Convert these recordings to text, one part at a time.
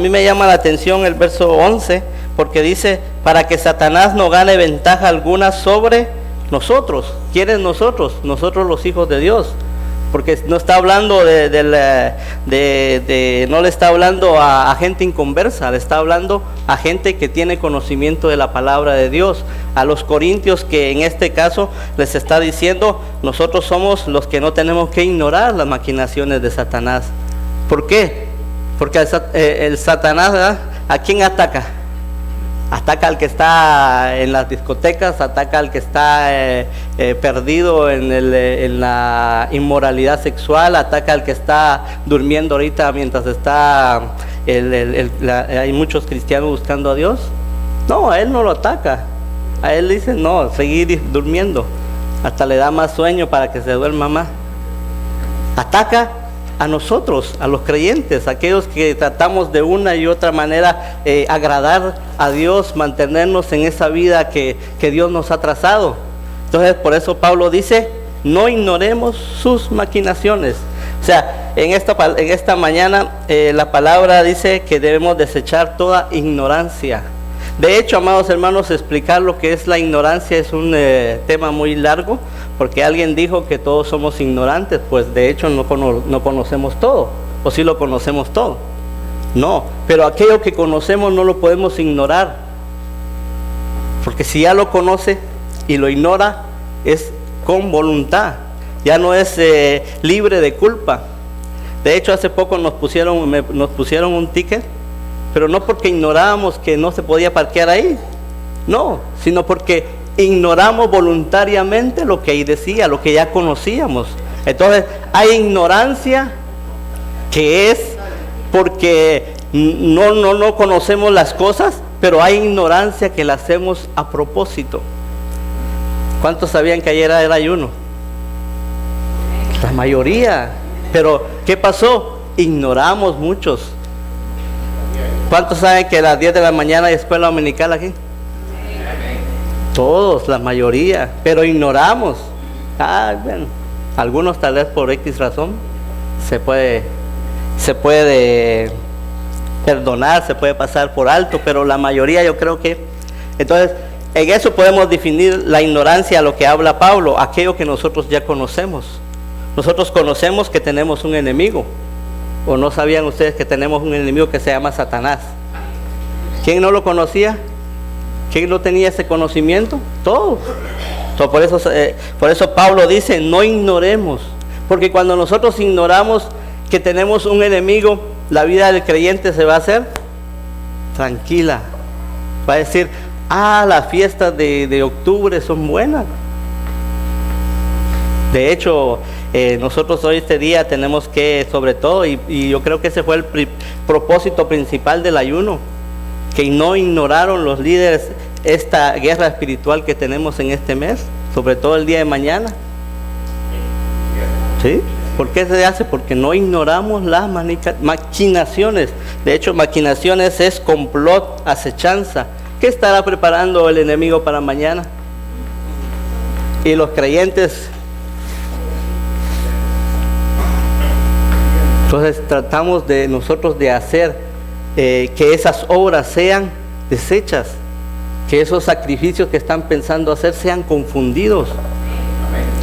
mí me llama la atención el verso 11, porque dice, para que Satanás no gane ventaja alguna sobre nosotros. ¿Quiénes nosotros? Nosotros los hijos de Dios. Porque no está hablando no le está hablando a gente inconversa, le está hablando a gente que tiene conocimiento de la palabra de Dios. A los corintios, que en este caso les está diciendo, nosotros somos los que no tenemos que ignorar las maquinaciones de Satanás. ¿Por qué? Porque el Satanás, ¿verdad?, ¿a quién ataca? Ataca al que está en las discotecas, ataca al que está perdido en la inmoralidad sexual, ataca al que está durmiendo ahorita mientras está hay muchos cristianos buscando a Dios. No, a él no lo ataca. A él dice, no, seguir durmiendo. Hasta le da más sueño para que se duerma más. Ataca a nosotros, a los creyentes, aquellos que tratamos de una y otra manera agradar a Dios, mantenernos en esa vida que Dios nos ha trazado. Entonces, por eso Pablo dice, no ignoremos sus maquinaciones. O sea, en esta mañana la palabra dice que debemos desechar toda ignorancia. De hecho, amados hermanos, explicar lo que es la ignorancia es un tema muy largo, porque alguien dijo que todos somos ignorantes. Pues de hecho no conocemos todo, o sí lo conocemos todo. No, pero aquello que conocemos no lo podemos ignorar, porque si ya lo conoce y lo ignora, es con voluntad, ya no es libre de culpa. De hecho, hace poco nos pusieron un ticket, pero no porque ignorábamos que no se podía parquear ahí, no, sino porque ignoramos voluntariamente lo que ahí decía, lo que ya conocíamos. Entonces, hay ignorancia que es porque no conocemos las cosas, pero hay ignorancia que la hacemos a propósito. ¿Cuántos sabían que ayer era ayuno? La mayoría. Pero, ¿qué pasó? Ignoramos muchos. ¿Cuántos saben que a las 10 de la mañana hay escuela dominical aquí? Todos, la mayoría, pero ignoramos. Bueno, algunos tal vez por X razón se puede perdonar, se puede pasar por alto, pero la mayoría yo creo que... Entonces, en eso podemos definir la ignorancia a lo que habla Pablo, aquello que nosotros ya conocemos. Nosotros conocemos que tenemos un enemigo. ¿O no sabían ustedes que tenemos un enemigo que se llama Satanás? ¿Quién no lo conocía? ¿Quién no tenía ese conocimiento? Todos. Por eso Pablo dice, no ignoremos. Porque cuando nosotros ignoramos que tenemos un enemigo, la vida del creyente se va a hacer tranquila. Va a decir, las fiestas de octubre son buenas. De hecho, nosotros hoy este día tenemos que, sobre todo, y yo creo que ese fue el propósito principal del ayuno, que no ignoraron los líderes esta guerra espiritual que tenemos en este mes, sobre todo el día de mañana. ¿Sí? ¿Por qué se hace? Porque no ignoramos las maquinaciones. De hecho, maquinaciones es complot, acechanza. ¿Qué estará preparando el enemigo para mañana? Y los creyentes... Entonces tratamos de nosotros de hacer que esas obras sean deshechas, que esos sacrificios que están pensando hacer sean confundidos.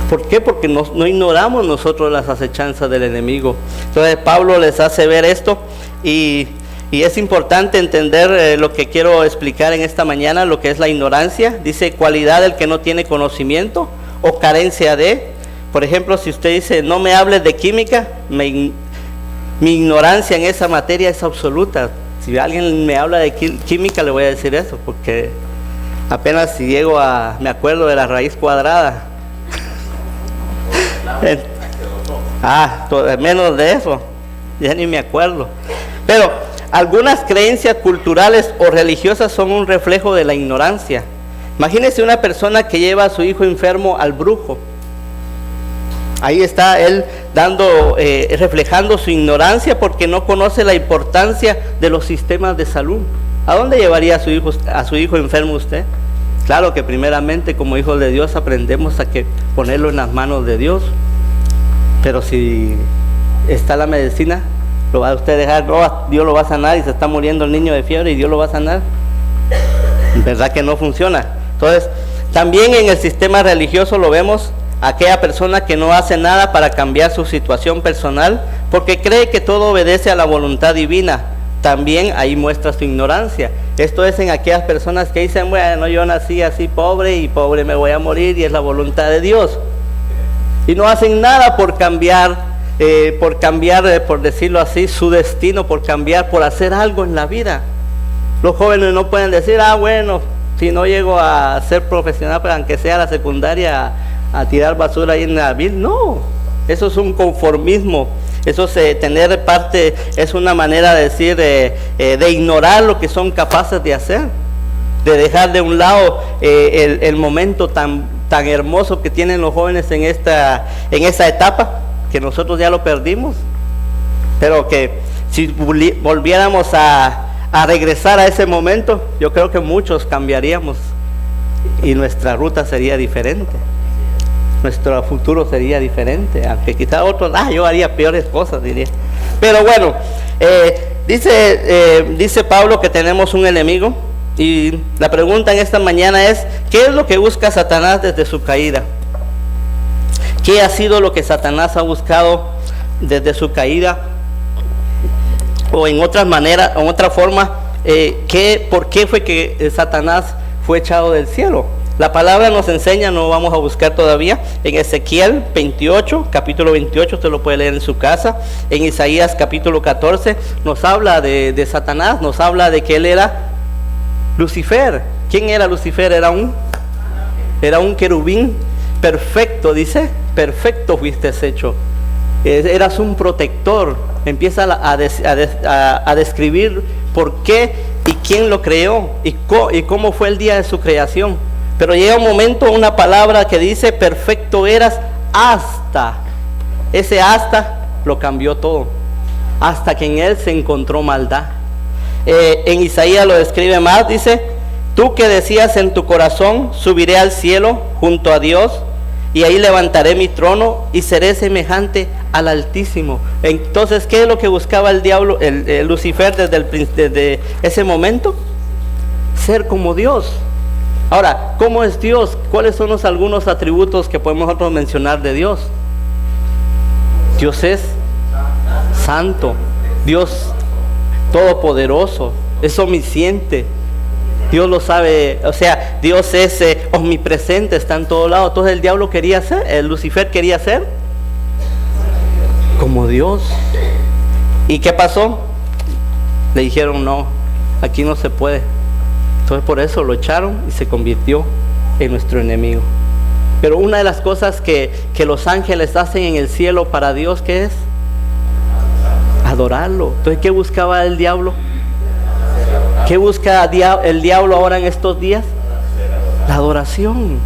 ¿Por qué? Porque no ignoramos nosotros las acechanzas del enemigo. Entonces Pablo les hace ver esto y es importante entender lo que quiero explicar en esta mañana, lo que es la ignorancia. Dice, cualidad del que no tiene conocimiento o carencia de. Por ejemplo, si usted dice, no me hables de química, mi ignorancia en esa materia es absoluta. Si alguien me habla de química, le voy a decir eso, porque apenas si me acuerdo de la raíz cuadrada. Menos de eso, ya ni me acuerdo. Pero algunas creencias culturales o religiosas son un reflejo de la ignorancia. Imagínese una persona que lleva a su hijo enfermo al brujo. Ahí está él reflejando su ignorancia porque no conoce la importancia de los sistemas de salud. ¿A dónde llevaría a su hijo enfermo usted? Claro que primeramente como hijos de Dios aprendemos a ponerlo en las manos de Dios. Pero si está la medicina, ¿Lo va a usted dejar? No, Dios lo va a sanar y se está muriendo el niño de fiebre y Dios lo va a sanar. ¿Verdad que no funciona? Entonces, también en el sistema religioso lo vemos, aquella persona que no hace nada para cambiar su situación personal porque cree que todo obedece a la voluntad divina. También ahí muestra su ignorancia. Esto es en aquellas personas que dicen, bueno, yo nací así pobre y pobre me voy a morir y es la voluntad de Dios. Y no hacen nada por cambiar, por decirlo así, su destino, por cambiar, por hacer algo en la vida. Los jóvenes no pueden decir, bueno, si no llego a ser profesional, pues aunque sea la secundaria, a tirar basura ahí en la vil. No, eso es un conformismo. Eso es tener parte, es una manera de decir, de ignorar lo que son capaces de hacer, de dejar de un lado el momento tan hermoso que tienen los jóvenes en esa etapa, que nosotros ya lo perdimos, pero que si volviéramos a regresar a ese momento, yo creo que muchos cambiaríamos y nuestra ruta sería diferente. Nuestro futuro sería diferente, aunque quizá otros, yo haría peores cosas, diría. Pero bueno, dice Pablo que tenemos un enemigo, y la pregunta en esta mañana es, ¿qué es lo que busca Satanás desde su caída? ¿Qué ha sido lo que Satanás ha buscado desde su caída? O en otra manera, en otra forma, ¿por qué fue que Satanás fue echado del cielo? La palabra nos enseña, no vamos a buscar todavía, en Ezequiel 28, capítulo 28, usted lo puede leer en su casa. En Isaías capítulo 14 nos habla de Satanás, nos habla de que él era Lucifer. ¿Quién era Lucifer? Era un querubín perfecto, dice, perfecto fuiste hecho. Eras un protector. Empieza a describir por qué y quién lo creó y cómo fue el día de su creación. Pero llega un momento, una palabra que dice, perfecto eras hasta. Ese hasta lo cambió todo. Hasta que en él se encontró maldad. En Isaías lo describe más, dice, tú que decías en tu corazón, subiré al cielo junto a Dios, y ahí levantaré mi trono y seré semejante al Altísimo. Entonces, ¿qué es lo que buscaba el diablo, el Lucifer desde ese momento? Ser como Dios. Ahora, ¿cómo es Dios? ¿Cuáles son algunos atributos que podemos nosotros mencionar de Dios? Dios es santo, Dios todopoderoso, es omnisciente, Dios lo sabe, o sea, Dios es omnipresente, está en todo lado. Entonces el diablo quería ser, el Lucifer quería ser como Dios. ¿Y qué pasó? Le dijeron, no, aquí no se puede. Entonces por eso lo echaron y se convirtió en nuestro enemigo. Pero una de las cosas que los ángeles hacen en el cielo para Dios, ¿qué es? Adorarlo. Entonces, ¿qué buscaba el diablo? ¿Qué busca el diablo ahora en estos días? La adoración.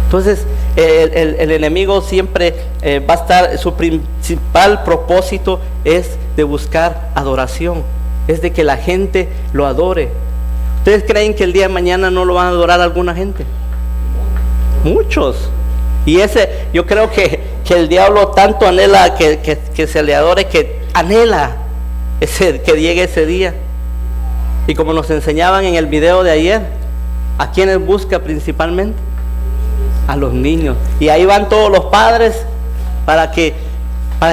Entonces el enemigo siempre va a estar, su principal propósito es de buscar adoración, es de que la gente lo adore. ¿Ustedes creen que el día de mañana no lo van a adorar alguna gente? Muchos. Y yo creo que el diablo tanto anhela que se le adore, que anhela que llegue ese día. Y como nos enseñaban en el video de ayer, ¿a quiénes busca principalmente? A los niños. Y ahí van todos los padres para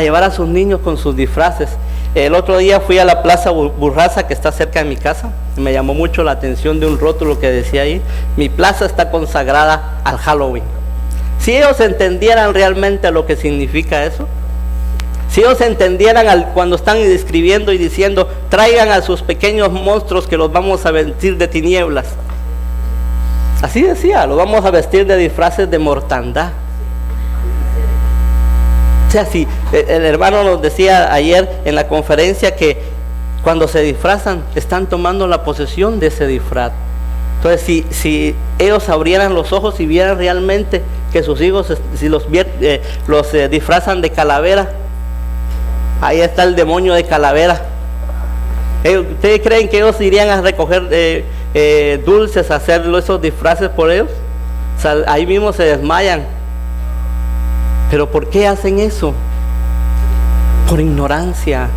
llevar a sus niños con sus disfraces. El otro día fui a la Plaza Burraza, que está cerca de mi casa, y me llamó mucho la atención de un rótulo que decía ahí, mi plaza está consagrada al Halloween. Si ellos entendieran realmente lo que significa eso, si ellos entendieran cuando están describiendo y diciendo, traigan a sus pequeños monstruos que los vamos a vestir de tinieblas. Así decía, los vamos a vestir de disfraces de mortandad. O sea, si el hermano nos decía ayer en la conferencia que cuando se disfrazan, están tomando la posesión de ese disfraz. Entonces, si ellos abrieran los ojos y vieran realmente que sus hijos, si los disfrazan de calavera, ahí está el demonio de calavera. ¿Ustedes creen que ellos irían a recoger dulces, a hacer esos disfraces por ellos? O sea, ahí mismo se desmayan. ¿Pero por qué hacen eso? Por ignorancia.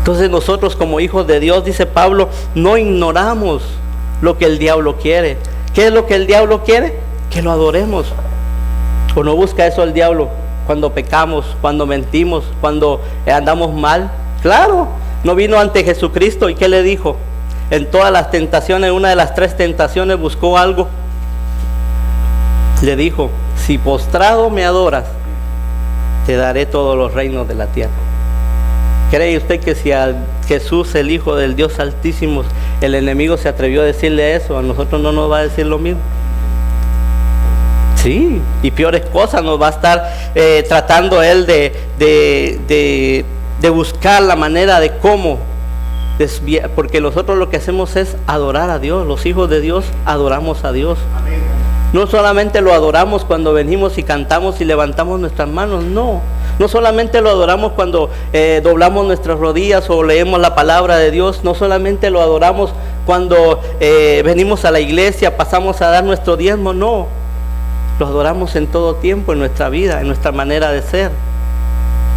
Entonces nosotros como hijos de Dios, dice Pablo, no ignoramos lo que el diablo quiere. ¿Qué es lo que el diablo quiere? Que lo adoremos. ¿O no busca eso el diablo cuando pecamos, cuando mentimos, cuando andamos mal? Claro, no vino ante Jesucristo y ¿qué le dijo? En todas las tentaciones, una de las 3 tentaciones buscó algo. Le dijo, si postrado me adoras, te daré todos los reinos de la tierra. ¿Cree usted que si a Jesús, el Hijo del Dios Altísimo, el enemigo se atrevió a decirle eso, a nosotros no nos va a decir lo mismo? Sí, y peores cosas nos va a estar tratando él de buscar la manera de cómo desviar, porque nosotros lo que hacemos es adorar a Dios. Los hijos de Dios adoramos a Dios. Amén. No solamente lo adoramos cuando venimos y cantamos y levantamos nuestras manos, no solamente lo adoramos cuando doblamos nuestras rodillas o leemos la palabra de Dios, no solamente lo adoramos cuando venimos a la iglesia, pasamos a dar nuestro diezmo, no, lo adoramos en todo tiempo, en nuestra vida, en nuestra manera de ser.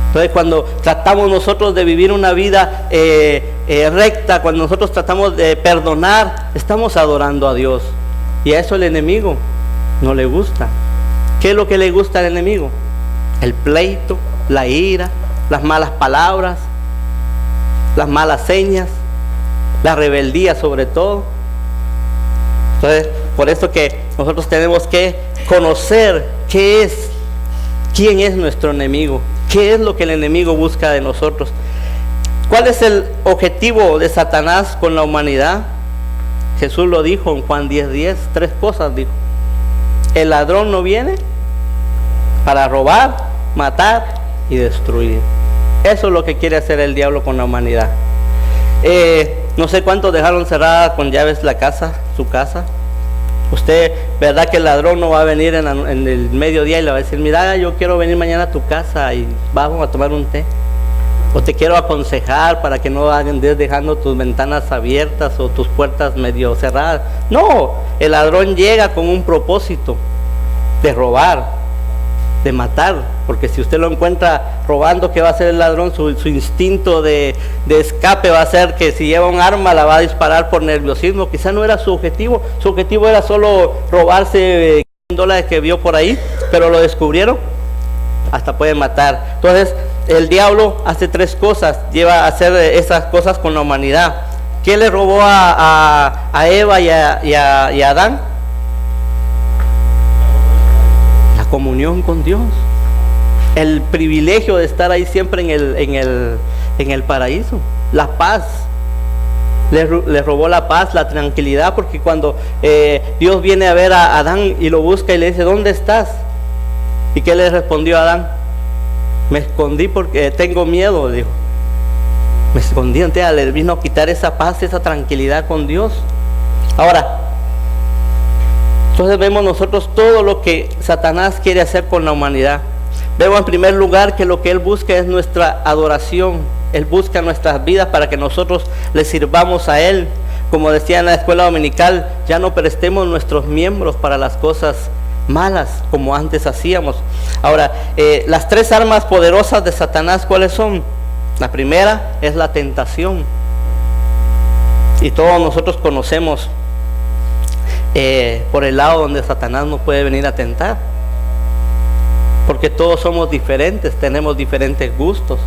Entonces cuando tratamos nosotros de vivir una vida recta, cuando nosotros tratamos de perdonar, estamos adorando a Dios. Y a eso el enemigo no le gusta. ¿Qué es lo que le gusta al enemigo? El pleito, la ira, las malas palabras, las malas señas, la rebeldía sobre todo. Entonces, por eso que nosotros tenemos que conocer quién es nuestro enemigo, qué es lo que el enemigo busca de nosotros. ¿Cuál es el objetivo de Satanás con la humanidad? Jesús lo dijo en Juan 10:10, 3 cosas dijo. El ladrón no viene para robar, matar y destruir. Eso es lo que quiere hacer el diablo con la humanidad. No sé cuántos dejaron cerrada con llaves su casa. Usted, ¿verdad que el ladrón no va a venir en el mediodía y le va a decir, mira, yo quiero venir mañana a tu casa y vamos a tomar un té? O te quiero aconsejar para que no andes dejando tus ventanas abiertas o tus puertas medio cerradas. No, el ladrón llega con un propósito de robar, de matar. Porque si usted lo encuentra robando, ¿qué va a hacer el ladrón? Su instinto de escape va a ser que si lleva un arma la va a disparar por nerviosismo. Quizá no era su objetivo. Su objetivo era solo robarse $100 que vio por ahí, pero lo descubrieron. Hasta puede matar. Entonces el diablo hace 3 cosas, lleva a hacer esas cosas con la humanidad. ¿Qué le robó a Eva y a Adán? La comunión con Dios, el privilegio de estar ahí siempre en el paraíso, la paz. Le robó la paz, la tranquilidad, porque cuando Dios viene a ver a Adán y lo busca y le dice, ¿dónde estás? ¿Y qué le respondió a Adán? Me escondí porque tengo miedo, dijo. Me escondí, entonces le vino a quitar esa paz, esa tranquilidad con Dios. Ahora, entonces vemos nosotros todo lo que Satanás quiere hacer con la humanidad. Vemos en primer lugar que lo que él busca es nuestra adoración. Él busca nuestras vidas para que nosotros le sirvamos a él. Como decía en la escuela dominical, ya no prestemos nuestros miembros para las cosas malas como antes hacíamos. Ahora, las 3 armas poderosas de Satanás, ¿cuáles son? La primera es la tentación, y todos nosotros conocemos por el lado donde Satanás nos puede venir a tentar, porque todos somos diferentes, tenemos diferentes gustos.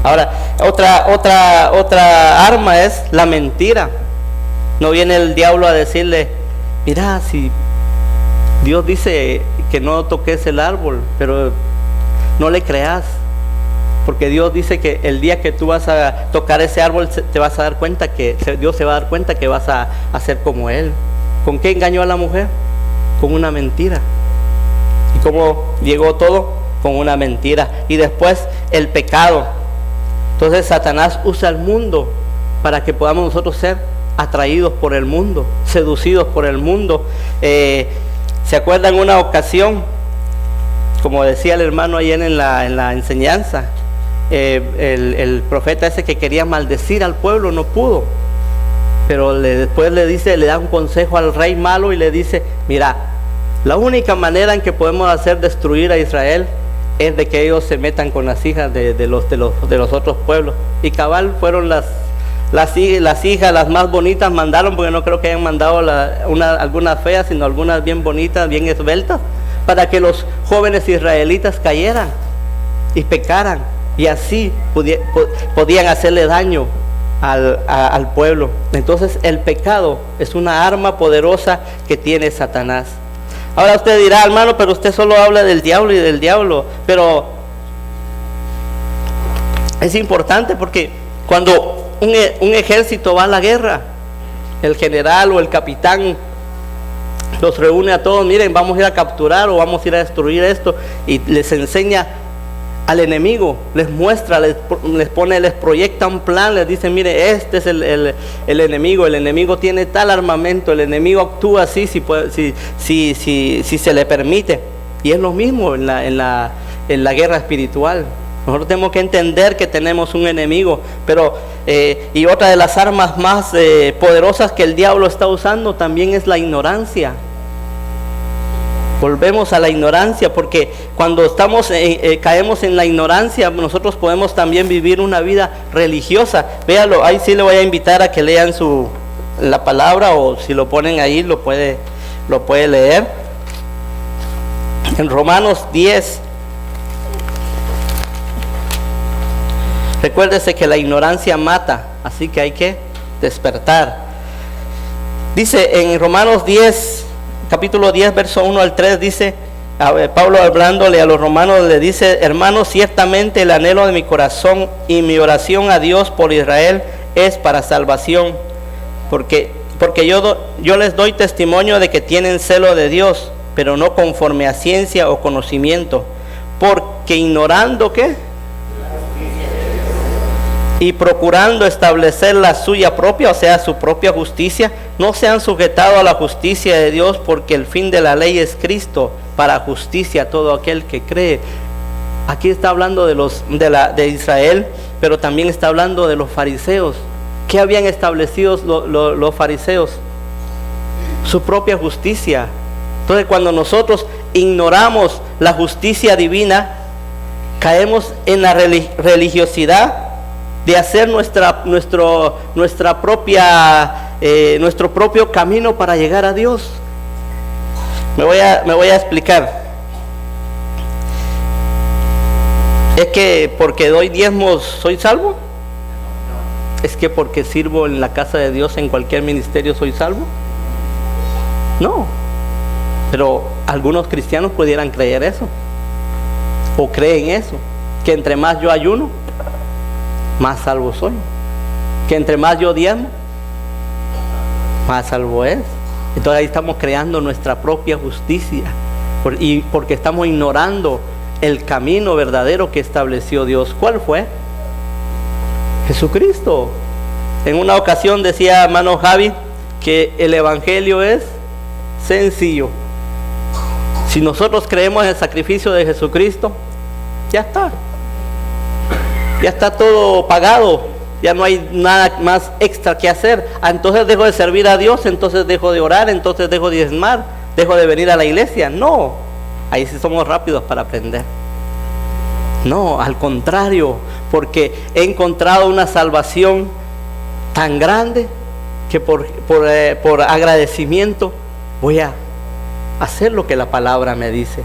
Ahora, otra arma es la mentira. No viene el diablo a decirle, mira, si Dios dice que no toques el árbol, pero no le creas, porque Dios dice que el día que tú vas a tocar ese árbol te vas a dar cuenta que Dios se va a dar cuenta que vas a hacer como Él. ¿Con qué engañó a la mujer? Con una mentira. ¿Y cómo llegó todo? Con una mentira. Y después el pecado. Entonces Satanás usa el mundo para que podamos nosotros ser atraídos por el mundo, seducidos por el mundo. ¿Se acuerdan una ocasión? Como decía el hermano ayer en la enseñanza, el profeta ese que quería maldecir al pueblo no pudo, pero después le da un consejo al rey malo y le dice, mira, la única manera en que podemos hacer destruir a Israel es de que ellos se metan con las hijas de los otros pueblos. Y cabal fueron las hijas, las más bonitas mandaron, porque no creo que hayan mandado algunas feas, sino algunas bien bonitas, bien esbeltas, para que los jóvenes israelitas cayeran y pecaran, y así podían hacerle daño al pueblo. Entonces el pecado es una arma poderosa que tiene Satanás. Ahora usted dirá, hermano, pero usted solo habla del diablo y del diablo. Pero es importante, porque cuando un ejército va a la guerra, el general o el capitán los reúne a todos: miren, vamos a ir a capturar o vamos a ir a destruir esto, y les enseña al enemigo, les muestra, les proyecta un plan, les dice: mire, este es el enemigo tiene tal armamento, el enemigo actúa así si se le permite. Y es lo mismo en la guerra espiritual. Nosotros tenemos que entender que tenemos un enemigo, pero y otra de las armas más poderosas que el diablo está usando también es la ignorancia. Volvemos a la ignorancia, porque cuando caemos en la ignorancia, nosotros podemos también vivir una vida religiosa. Véalo, ahí sí le voy a invitar a que lean la palabra, o si lo ponen ahí lo puede leer. En Romanos 10. Recuérdese que la ignorancia mata, así que hay que despertar. Dice en Romanos 10, capítulo 10, verso 1 al 3, dice, Pablo hablándole a los romanos, le dice: hermanos, ciertamente el anhelo de mi corazón y mi oración a Dios por Israel es para salvación, porque yo les doy testimonio de que tienen celo de Dios, pero no conforme a ciencia o conocimiento, porque ignorando ¿qué? Y procurando establecer la suya propia, o sea, su propia justicia, no se han sujetado a la justicia de Dios, porque el fin de la ley es Cristo, para justicia a todo aquel que cree. Aquí está hablando de Israel, pero también está hablando de los fariseos. ¿Qué habían establecido los fariseos? Su propia justicia. Entonces, cuando nosotros ignoramos la justicia divina, caemos en la religiosidad de hacer nuestro propio camino para llegar a Dios. Me voy a explicar. ¿Es que porque doy diezmos soy salvo? ¿Es que porque sirvo en la casa de Dios en cualquier ministerio soy salvo? No. Pero algunos cristianos pudieran creer eso, o creen eso, que entre más yo ayuno, más salvo soy, que entre más yo diezmo, más salvo es. Entonces ahí estamos creando nuestra propia justicia, porque estamos ignorando el camino verdadero que estableció Dios. ¿Cuál fue? Jesucristo. En una ocasión decía hermano Javi que el evangelio es sencillo. Si nosotros creemos en el sacrificio de Jesucristo, ya está. Ya está todo pagado, ya no hay nada más extra que hacer. Entonces dejo de servir a Dios, entonces dejo de orar, entonces dejo de diezmar, dejo de venir a la iglesia. No, ahí sí somos rápidos para aprender. No, al contrario, porque he encontrado una salvación tan grande que por agradecimiento voy a hacer lo que la palabra me dice.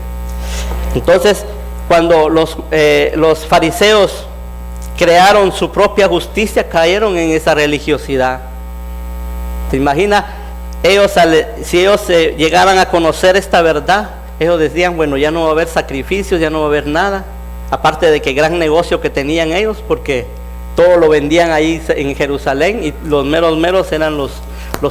Entonces, cuando los fariseos crearon su propia justicia, cayeron en esa religiosidad. ¿Te imaginas? Si ellos llegaran a conocer esta verdad, ellos decían: bueno, ya no va a haber sacrificios, ya no va a haber nada. Aparte de que gran negocio que tenían ellos, porque todo lo vendían ahí en Jerusalén, y los meros eran los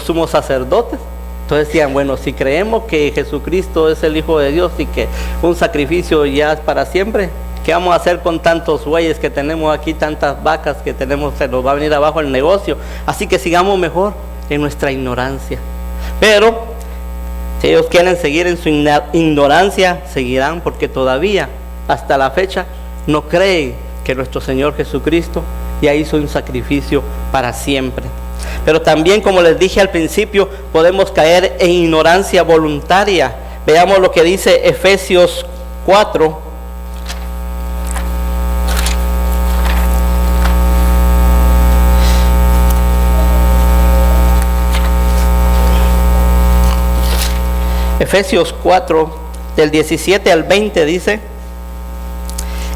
sumos sacerdotes. Entonces decían: bueno, si creemos que Jesucristo es el Hijo de Dios y que un sacrificio ya es para siempre, ¿qué vamos a hacer con tantos bueyes que tenemos aquí, tantas vacas que tenemos? Se nos va a venir abajo el negocio. Así que sigamos mejor en nuestra ignorancia. Pero si ellos quieren seguir en su ignorancia, seguirán, porque todavía hasta la fecha no creen que nuestro Señor Jesucristo ya hizo un sacrificio para siempre. Pero también, como les dije al principio, podemos caer en ignorancia voluntaria. Veamos lo que dice Efesios 4, Efesios 4, del 17 al 20 dice: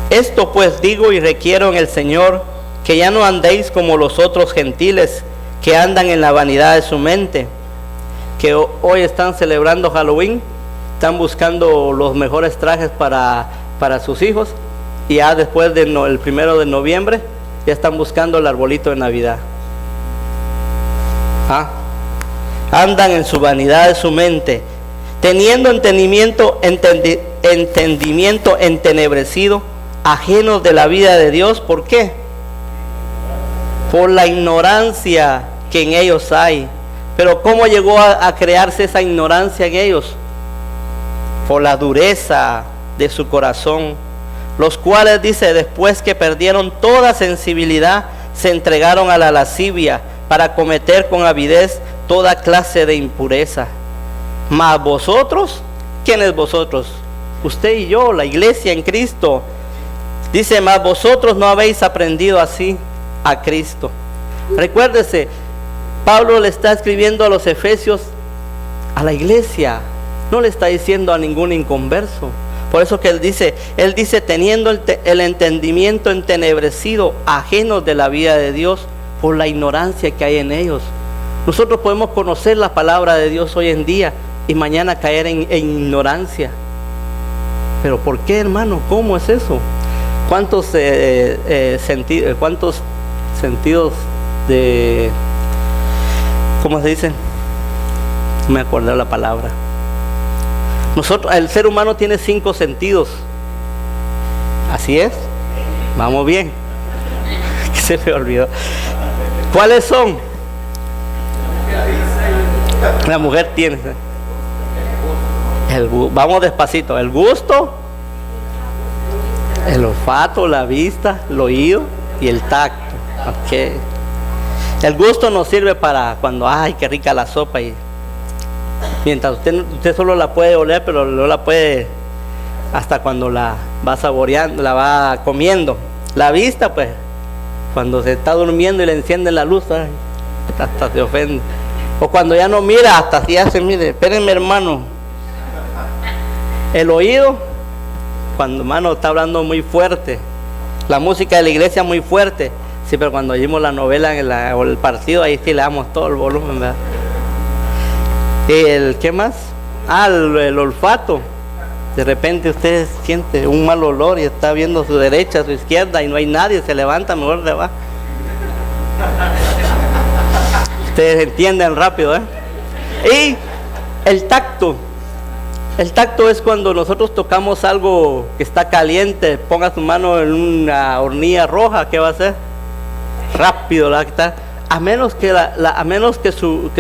esto pues digo y requiero en el Señor, que ya no andéis como los otros gentiles, que andan en la vanidad de su mente, que hoy están celebrando Halloween, están buscando los mejores trajes para sus hijos, y ya después del 1 de noviembre ya están buscando el arbolito de Navidad. Andan en su vanidad de su mente, teniendo entendimiento entenebrecido, ajenos de la vida de Dios. ¿Por qué? Por la ignorancia que en ellos hay. Pero ¿cómo llegó a crearse esa ignorancia en ellos? Por la dureza de su corazón, los cuales, dice, después que perdieron toda sensibilidad, se entregaron a la lascivia para cometer con avidez toda clase de impureza. Mas vosotros, ¿quién es vosotros? Usted y yo, la iglesia en Cristo. Dice: mas vosotros no habéis aprendido así a Cristo. Recuérdese, Pablo le está escribiendo a los efesios, a la iglesia, no le está diciendo a ningún inconverso. Por eso que él dice teniendo el entendimiento entenebrecido, ajenos de la vida de Dios, por la ignorancia que hay en ellos. Nosotros podemos conocer la palabra de Dios hoy en día y mañana caer en ignorancia. ¿Pero por qué, hermano? ¿Cómo es eso? ¿Cuántos sentidos de... ¿cómo se dice? No me acuerdo la palabra. El ser humano tiene 5 sentidos. ¿Así es? Vamos bien. Se me olvidó. ¿Cuáles son? La mujer tiene. Vamos despacito. El gusto, el olfato, la vista, el oído y el tacto. Okay. El gusto nos sirve para cuando, ay, qué rica la sopa, y mientras usted solo la puede oler, pero no la puede hasta cuando la va saboreando, la va comiendo. La vista, pues, cuando se está durmiendo y le encienden la luz, ay, hasta se ofende. O cuando ya no mira, hasta así hace, mire, espérenme, hermano. El oído, cuando hermano está hablando muy fuerte, la música de la iglesia muy fuerte. Sí, pero cuando oímos la novela o el partido, ahí sí le damos todo el volumen, ¿verdad? ¿Qué más? El olfato. De repente usted siente un mal olor y está viendo a su derecha, a su izquierda y no hay nadie, se levanta, mejor se va. Ustedes entienden rápido, ¿eh? Y el tacto. El tacto es cuando nosotros tocamos algo que está caliente. Ponga su mano en una hornilla roja, ¿qué va a hacer? Rápido, ¿verdad? A menos que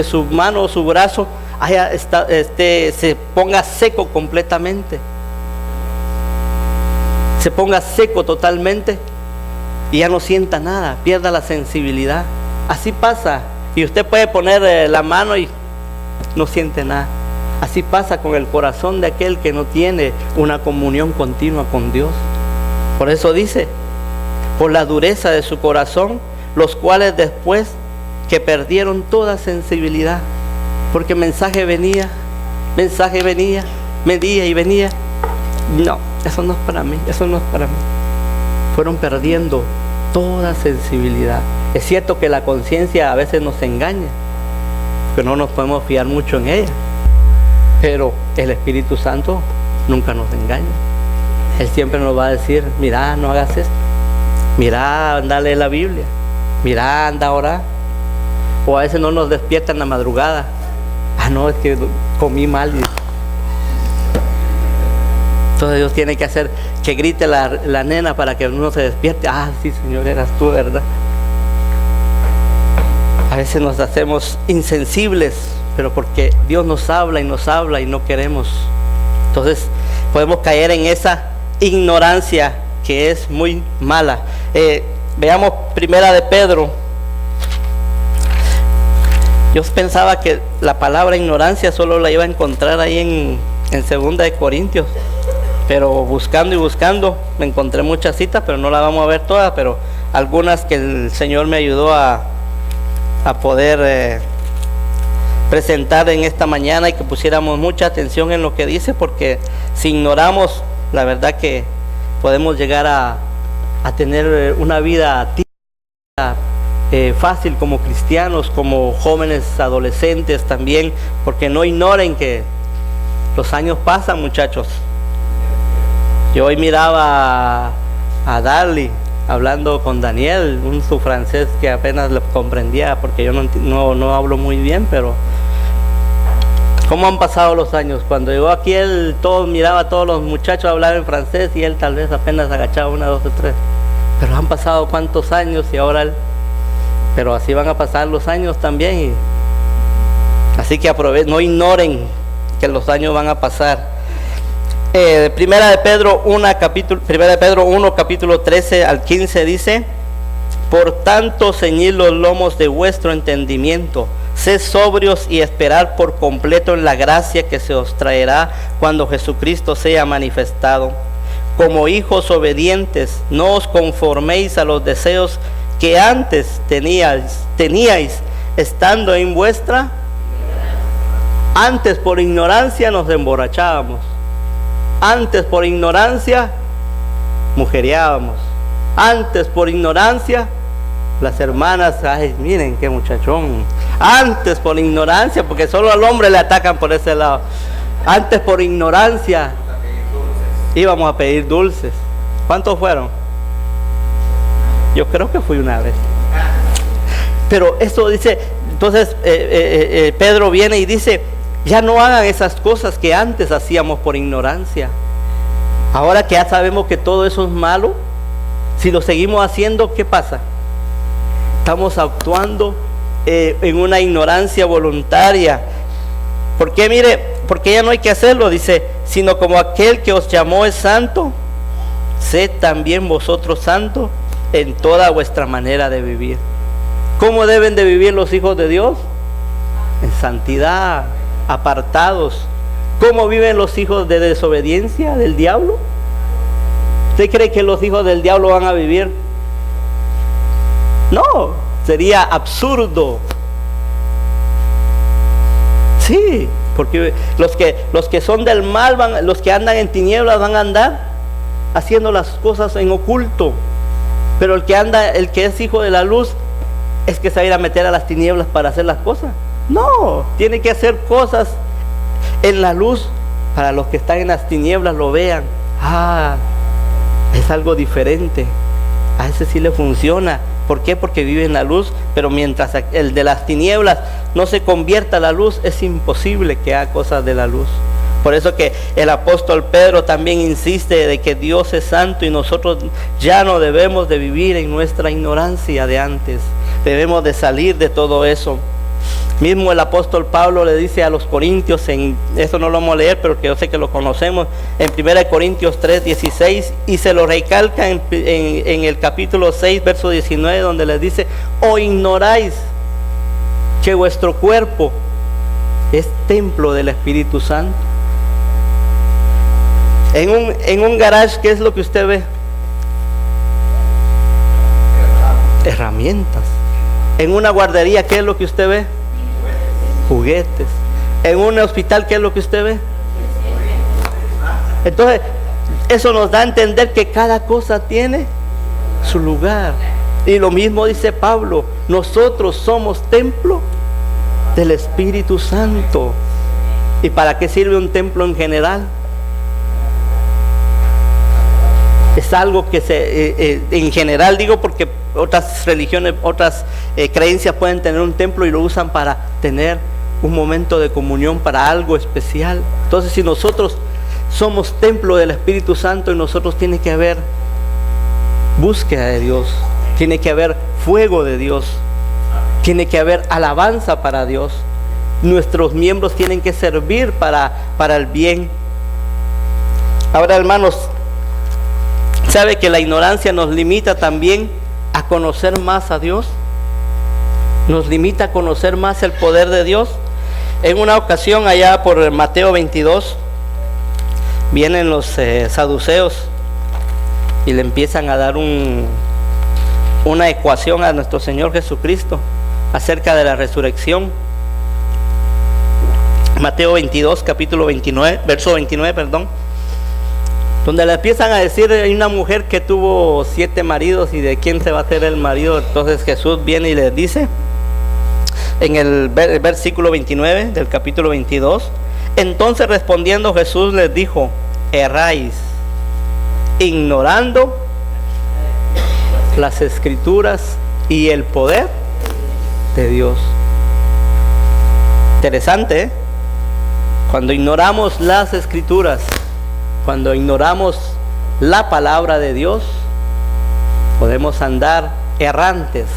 su mano o su brazo se ponga seco completamente, se ponga seco totalmente y ya no sienta nada, pierda la sensibilidad. Así pasa. Y usted puede poner la mano y no siente nada. Así pasa con el corazón de aquel que no tiene una comunión continua con Dios. Por eso dice: por la dureza de su corazón, los cuales después que perdieron toda sensibilidad, porque mensaje venía, venía y venía. No, eso no es para mí, eso no es para mí. Fueron perdiendo toda sensibilidad. Es cierto que la conciencia a veces nos engaña, que no nos podemos fiar mucho en ella, pero el Espíritu Santo nunca nos engaña. Él siempre nos va a decir: mira, no hagas esto, mira, anda a leer la Biblia, mira, anda a orar. O a veces no nos despierta en la madrugada: no, es que comí mal. Entonces Dios tiene que hacer que grite la nena para que uno se despierte. Sí, Señor, eras tú, ¿verdad? A veces nos hacemos insensibles, pero porque Dios nos habla y no queremos. Entonces podemos caer en esa ignorancia que es muy mala. Veamos Primera de Pedro. Yo pensaba que la palabra ignorancia solo la iba a encontrar ahí en Segunda de Corintios, pero buscando y buscando me encontré muchas citas, pero no las vamos a ver todas, pero algunas que el Señor me ayudó a poder presentar en esta mañana y que pusiéramos mucha atención en lo que dice, porque si ignoramos, la verdad que podemos llegar a tener una vida fácil como cristianos, como jóvenes adolescentes también, porque no ignoren que los años pasan, muchachos. Yo hoy miraba a Darly hablando con Daniel, su francés que apenas lo comprendía, porque yo no hablo muy bien, pero ¿cómo han pasado los años? Cuando llegó aquí él miraba a todos los muchachos hablar en francés y él tal vez apenas agachaba 1, 2 o 3. Pero han pasado cuántos años y ahora él... Pero así van a pasar los años también. Así que no ignoren que los años van a pasar. Primera de Pedro 1, capítulo 13 al 15 dice: por tanto, ceñid los lomos de vuestro entendimiento, sed sobrios y esperad por completo en la gracia que se os traerá cuando Jesucristo sea manifestado. Como hijos obedientes, no os conforméis a los deseos que antes teníais estando en vuestra. Antes por ignorancia nos emborrachábamos. Antes por ignorancia mujereábamos. Antes por ignorancia las hermanas, ay, miren qué muchachón. Antes por ignorancia, porque solo al hombre le atacan por ese lado. Antes por ignorancia íbamos a pedir dulces. ¿Cuántos fueron? Yo creo que fui una vez. Pero eso dice, entonces Pedro viene y dice: ya no hagan esas cosas que antes hacíamos por ignorancia. Ahora que ya sabemos que todo eso es malo, si lo seguimos haciendo, ¿qué pasa? Estamos actuando en una ignorancia voluntaria. ¿Por qué? Mire, porque ya no hay que hacerlo, dice, sino como aquel que os llamó es santo, sed también vosotros santos en toda vuestra manera de vivir. ¿Cómo deben de vivir los hijos de Dios? En santidad, apartados. ¿Cómo viven los hijos de desobediencia del diablo? ¿Usted cree que los hijos del diablo van a vivir? No, sería absurdo. Sí, porque los que son del mal, los que andan en tinieblas van a andar haciendo las cosas en oculto. Pero el que es hijo de la luz, es que se va a ir a meter a las tinieblas para hacer las cosas. No, tiene que hacer cosas en la luz para los que están en las tinieblas lo vean. Ah, es algo diferente. A ese sí le funciona. ¿Por qué? Porque vive en la luz. Pero mientras el de las tinieblas no se convierta a la luz, es imposible que haga cosas de la luz. Por eso que el apóstol Pedro también insiste de que Dios es santo y nosotros ya no debemos de vivir en nuestra ignorancia de antes. Debemos de salir de todo eso. Mismo el apóstol Pablo le dice a los corintios, esto no lo vamos a leer, pero que yo sé que lo conocemos, en 1 Corintios 3:16, y se lo recalca en el capítulo 6, verso 19, donde les dice: ¿o ignoráis que vuestro cuerpo es templo del Espíritu Santo? En un garage, ¿qué es lo que usted ve? Herramientas. En una guardería, ¿qué es lo que usted ve? Juguetes. En un hospital, ¿qué es lo que usted ve? Entonces, eso nos da a entender que cada cosa tiene su lugar. Y lo mismo dice Pablo: nosotros somos templo del Espíritu Santo. ¿Y para qué sirve un templo en general? Es algo que en general digo, porque otras religiones, otras creencias pueden tener un templo y lo usan para tener un momento de comunión, para algo especial. Entonces, si nosotros somos templo del Espíritu Santo, en nosotros tiene que haber búsqueda de Dios, tiene que haber fuego de Dios, tiene que haber alabanza para Dios. Nuestros miembros tienen que servir para el bien. Ahora, hermanos, ¿sabe que la ignorancia nos limita también a conocer más a Dios? Nos limita a conocer más el poder de Dios. En una ocasión, allá por Mateo 22, vienen los saduceos y le empiezan a dar una ecuación a nuestro Señor Jesucristo acerca de la resurrección. Mateo 22, capítulo 29, verso 29, perdón, donde le empiezan a decir, hay una mujer que tuvo 7 maridos y de quién se va a hacer el marido. Entonces Jesús viene y les dice, en el versículo 29 del capítulo 22, entonces respondiendo Jesús les dijo, erráis, ignorando las escrituras y el poder de Dios. Interesante, ¿eh? Cuando ignoramos las escrituras, cuando ignoramos la palabra de Dios, podemos andar errantes.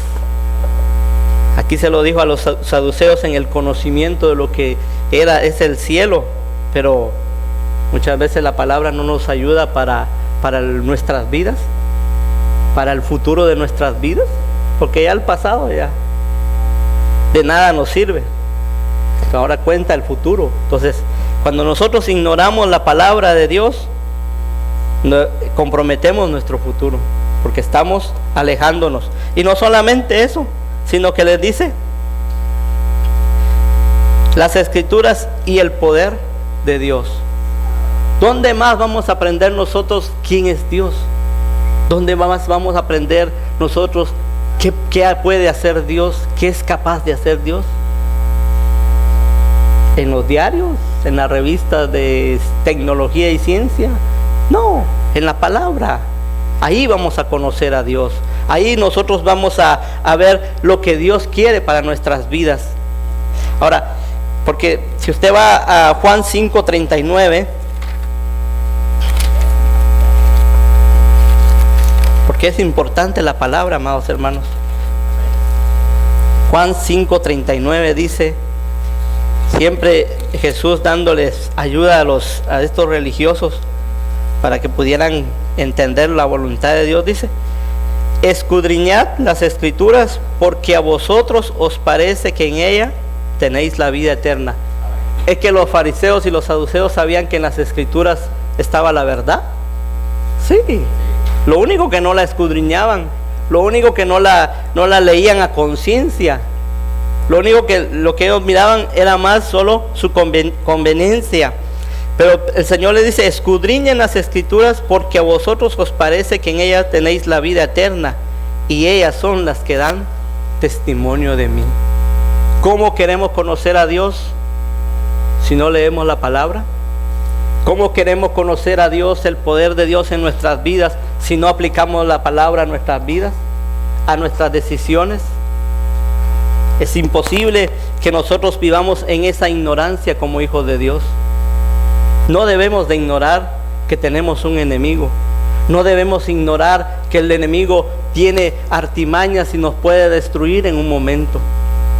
Aquí se lo dijo a los saduceos en el conocimiento de lo que es el cielo, pero muchas veces la palabra no nos ayuda para nuestras vidas, para el futuro de nuestras vidas, porque ya el pasado ya de nada nos sirve. Ahora cuenta el futuro. Entonces, cuando nosotros ignoramos la palabra de Dios, comprometemos nuestro futuro, porque estamos alejándonos. Y no solamente eso, sino que les dice las escrituras y el poder de Dios. ¿Dónde más vamos a aprender nosotros quién es Dios? ¿Dónde más vamos a aprender nosotros qué puede hacer Dios? ¿Qué es capaz de hacer Dios? ¿En los diarios? ¿En las revistas de tecnología y ciencia? No, en la palabra. Ahí vamos a conocer a Dios. Ahí nosotros vamos a ver lo que Dios quiere para nuestras vidas. Ahora, porque si usted va a Juan 5:39, porque es importante la palabra, amados hermanos. Juan 5:39 dice, siempre Jesús dándoles ayuda a estos religiosos para que pudieran entender la voluntad de Dios, dice, escudriñad las escrituras porque a vosotros os parece que en ella tenéis la vida eterna. Es que los fariseos y los saduceos sabían que en las escrituras estaba la verdad. Sí, lo único que no la escudriñaban, lo único que no la leían a conciencia. Lo que ellos miraban era más solo su conveniencia. Pero el Señor le dice, escudriñen las escrituras porque a vosotros os parece que en ellas tenéis la vida eterna y ellas son las que dan testimonio de mí. ¿Cómo queremos conocer a Dios si no leemos la palabra? ¿Cómo queremos conocer a Dios, el poder de Dios en nuestras vidas, si no aplicamos la palabra a nuestras vidas, a nuestras decisiones? Es imposible que nosotros vivamos en esa ignorancia como hijos de Dios. No debemos de ignorar que tenemos un enemigo. No debemos ignorar que el enemigo tiene artimañas y nos puede destruir en un momento.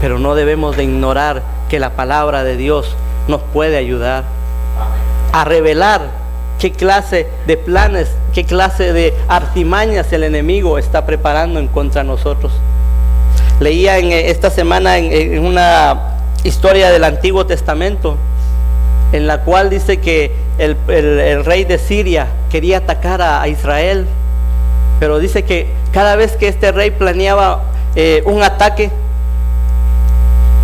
Pero no debemos de ignorar que la palabra de Dios nos puede ayudar a revelar qué clase de planes, qué clase de artimañas el enemigo está preparando en contra de nosotros. Leía esta semana en una historia del Antiguo Testamento, en la cual dice que el rey de Siria quería atacar a Israel, pero dice que cada vez que este rey planeaba un ataque,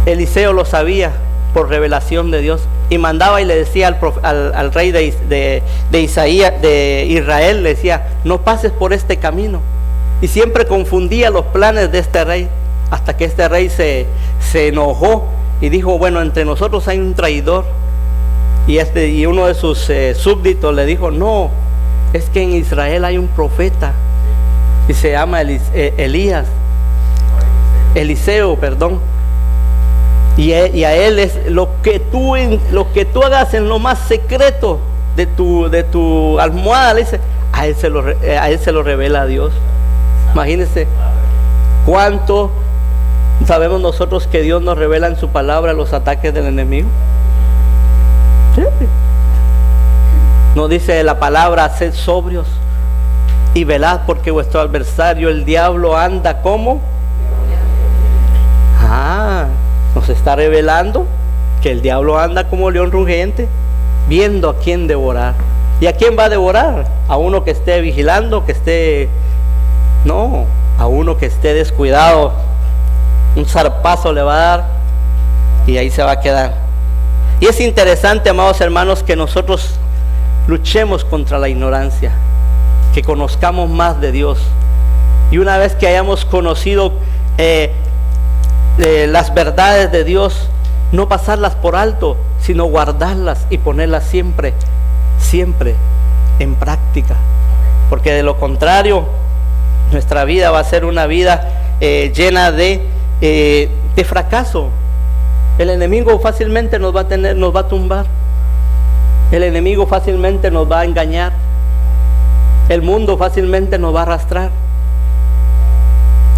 Eliseo lo sabía por revelación de Dios y mandaba y le decía al rey de Israel, le decía, no pases por este camino, y siempre confundía los planes de este rey, hasta que este rey se enojó y dijo, bueno, entre nosotros hay un traidor. Y uno de sus súbditos le dijo, no, es que en Israel hay un profeta y se llama Eliseo, perdón. Y a él es lo que tú hagas en lo más secreto de tu almohada, le dice, a él se lo revela a Dios. Imagínense cuánto sabemos nosotros que Dios nos revela en su palabra los ataques del enemigo. ¿Sí? Nos dice la palabra, sed sobrios y velad porque vuestro adversario el diablo anda como. Nos está revelando que el diablo anda como león rugiente, viendo a quién devorar. ¿Y a quién va a devorar? A uno que esté vigilando, a uno que esté descuidado. Un zarpazo le va a dar y ahí se va a quedar. Y es interesante, amados hermanos, que nosotros luchemos contra la ignorancia, que conozcamos más de Dios. Y una vez que hayamos conocido las verdades de Dios, no pasarlas por alto, sino guardarlas y ponerlas siempre en práctica. Porque de lo contrario, nuestra vida va a ser una vida llena de fracaso. El enemigo fácilmente nos va a tumbar. El enemigo fácilmente nos va a engañar. El mundo fácilmente nos va a arrastrar.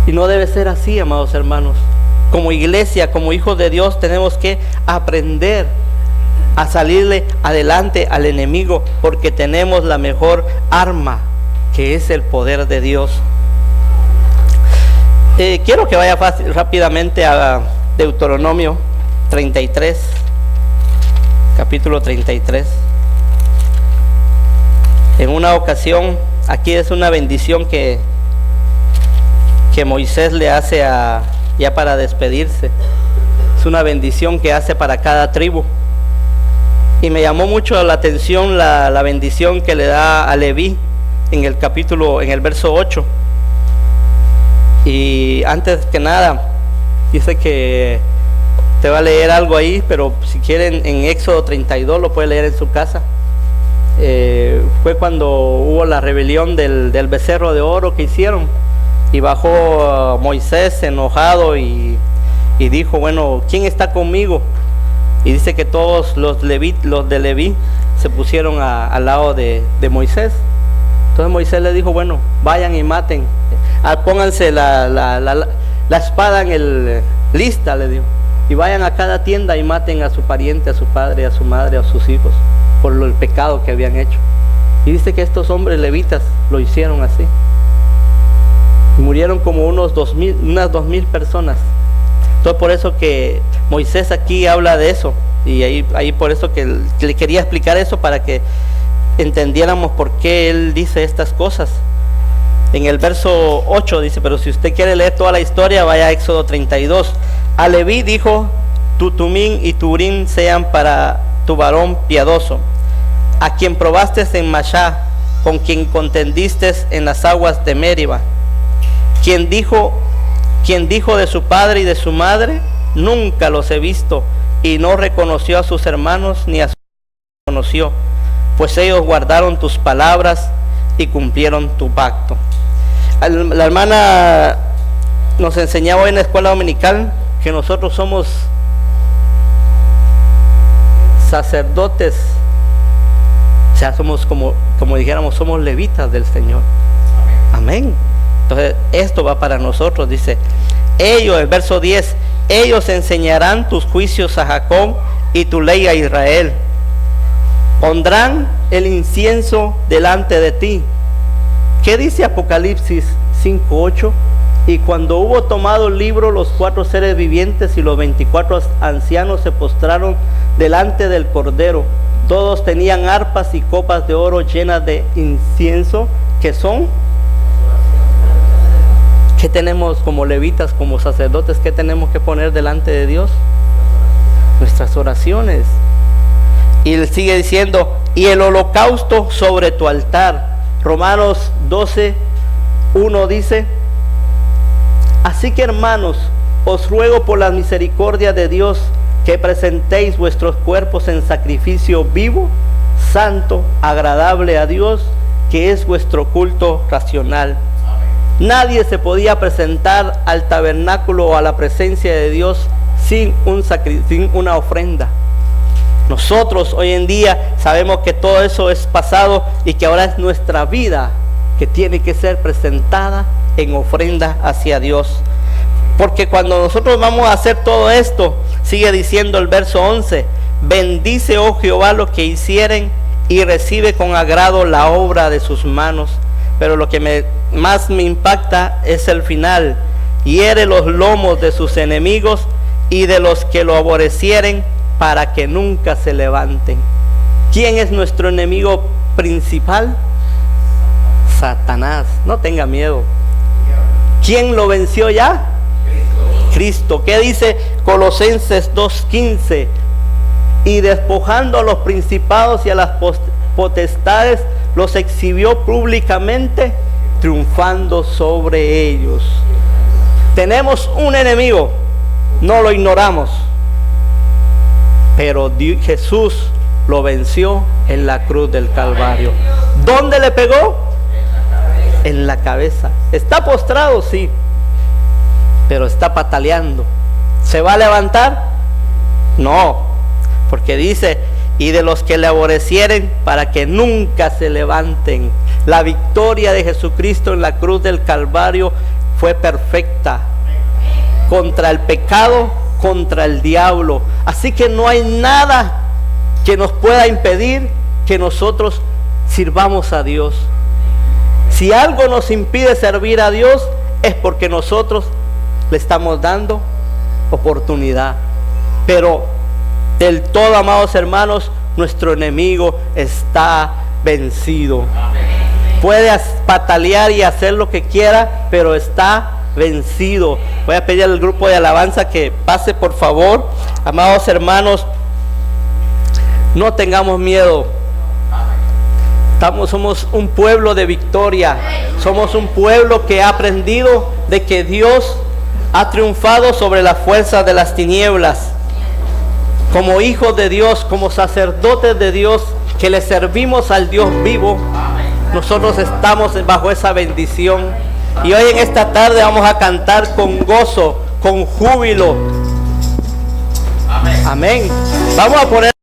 Y no debe ser así, amados hermanos. Como iglesia, como hijos de Dios, tenemos que aprender a salirle adelante al enemigo, porque tenemos la mejor arma, que es el poder de Dios. Quiero que vaya rápidamente a Deuteronomio 33, capítulo 33. En una ocasión, aquí es una bendición que Moisés le hace ya para despedirse. Es una bendición que hace para cada tribu. Y me llamó mucho la atención la bendición que le da a Leví en el verso 8. Y antes que nada, dice que te va a leer algo ahí, pero si quieren en Éxodo 32 lo puede leer en su casa. Fue cuando hubo la rebelión del becerro de oro que hicieron, y bajó Moisés enojado y dijo, bueno, ¿quién está conmigo? Y dice que todos los de Leví se pusieron al lado de Moisés. Entonces Moisés le dijo, bueno, vayan y maten, pónganse la espada lista, le dijo, y vayan a cada tienda y maten a su pariente, a su padre, a su madre, a sus hijos, por el pecado que habían hecho. Y dice que estos hombres levitas lo hicieron así. Y murieron como unas 2,000 personas. Entonces por eso que Moisés aquí habla de eso. Y ahí por eso que le quería explicar eso, para que entendiéramos por qué él dice estas cosas. En el verso 8 dice, pero si usted quiere leer toda la historia, vaya a Éxodo 32. A Leví dijo, tu Tumín y tu Urín sean para tu varón piadoso, a quien probaste en Mashá, con quien contendiste en las aguas de Meriba. Quien dijo de su padre y de su madre, nunca los he visto, y no reconoció a sus hermanos ni a su conoció, pues ellos guardaron tus palabras y cumplieron tu pacto. La hermana nos enseñaba hoy en la escuela dominical que nosotros somos sacerdotes, o sea, somos como dijéramos, somos levitas del Señor. Amén. Entonces esto va para nosotros. Dice, ellos, el verso 10, ellos enseñarán tus juicios a Jacob y tu ley a Israel. Pondrán el incienso delante de ti. ¿Qué dice Apocalipsis 5:8? Y cuando hubo tomado el libro, los 4 seres vivientes y los 24 ancianos se postraron delante del Cordero. Todos tenían arpas y copas de oro llenas de incienso, que son... ¿Qué tenemos como levitas, como sacerdotes? ¿Qué tenemos que poner delante de Dios? Nuestras oraciones. Y él sigue diciendo, y el holocausto sobre tu altar. Romanos 12:1 dice, así que hermanos, os ruego por la misericordia de Dios que presentéis vuestros cuerpos en sacrificio vivo, santo, agradable a Dios, que es vuestro culto racional. Nadie se podía presentar al tabernáculo o a la presencia de Dios sin una ofrenda. Nosotros hoy en día sabemos que todo eso es pasado y que ahora es nuestra vida que tiene que ser presentada en ofrenda hacia Dios. Porque cuando nosotros vamos a hacer todo esto, sigue diciendo el verso 11, bendice, oh Jehová, lo que hicieren y recibe con agrado la obra de sus manos. Pero lo que más me impacta es el final. Hiere los lomos de sus enemigos y de los que lo aborrecieren, para que nunca se levanten. ¿Quién es nuestro enemigo principal? Satanás. No tenga miedo. ¿Quién lo venció ya? Cristo. ¿Qué dice Colosenses 2:15? y despojando a los principados y a las potestades, los exhibió públicamente, triunfando sobre ellos. Tenemos un enemigo, no lo ignoramos, pero Jesús lo venció en la cruz del Calvario. ¿Dónde le pegó? En la cabeza. ¿Está postrado? Sí, pero está pataleando. ¿Se va a levantar? No, porque dice: y de los que le aborrecieren, para que nunca se levanten. La victoria de Jesucristo en la cruz del Calvario fue perfecta contra el pecado, contra el diablo. Así que no hay nada que nos pueda impedir que nosotros sirvamos a Dios. Si algo nos impide servir a Dios, es porque nosotros le estamos dando oportunidad. Pero del todo, amados hermanos, nuestro enemigo está vencido. Puede patalear y hacer lo que quiera, pero está vencido. Voy a pedir al grupo de alabanza que pase, por favor. Amados hermanos, no tengamos miedo. Somos un pueblo de victoria. Somos un pueblo que ha aprendido de que Dios ha triunfado sobre la fuerza de las tinieblas. Como hijos de Dios, como sacerdotes de Dios, que le servimos al Dios vivo, nosotros estamos bajo esa bendición. Y hoy en esta tarde vamos a cantar con gozo, con júbilo. Amén. Vamos a poner